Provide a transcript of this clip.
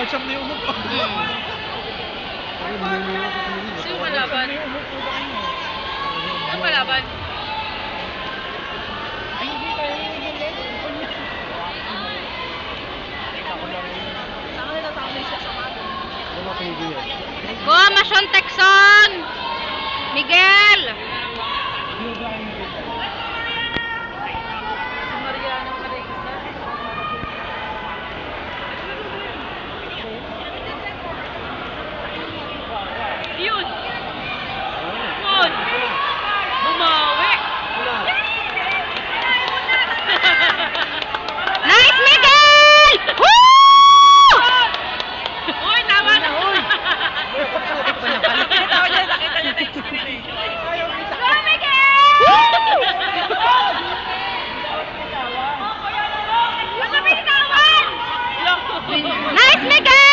Kahit siyang niumog. Sino malaban? Sino malaban? Ay, hindi tayo ulit. Saan ka natatawag siya sa mga? Wala kayo yan. Go, Mason Texon! Miguel! Si Mariano Careza. Yun! Yun! Bumawi! Nice, Miguel! Woo! Uy, naman! Nakita ko niya, nakita niya na screen eh. Go, Miguel! Basta may bitawan! Nice, Miguel!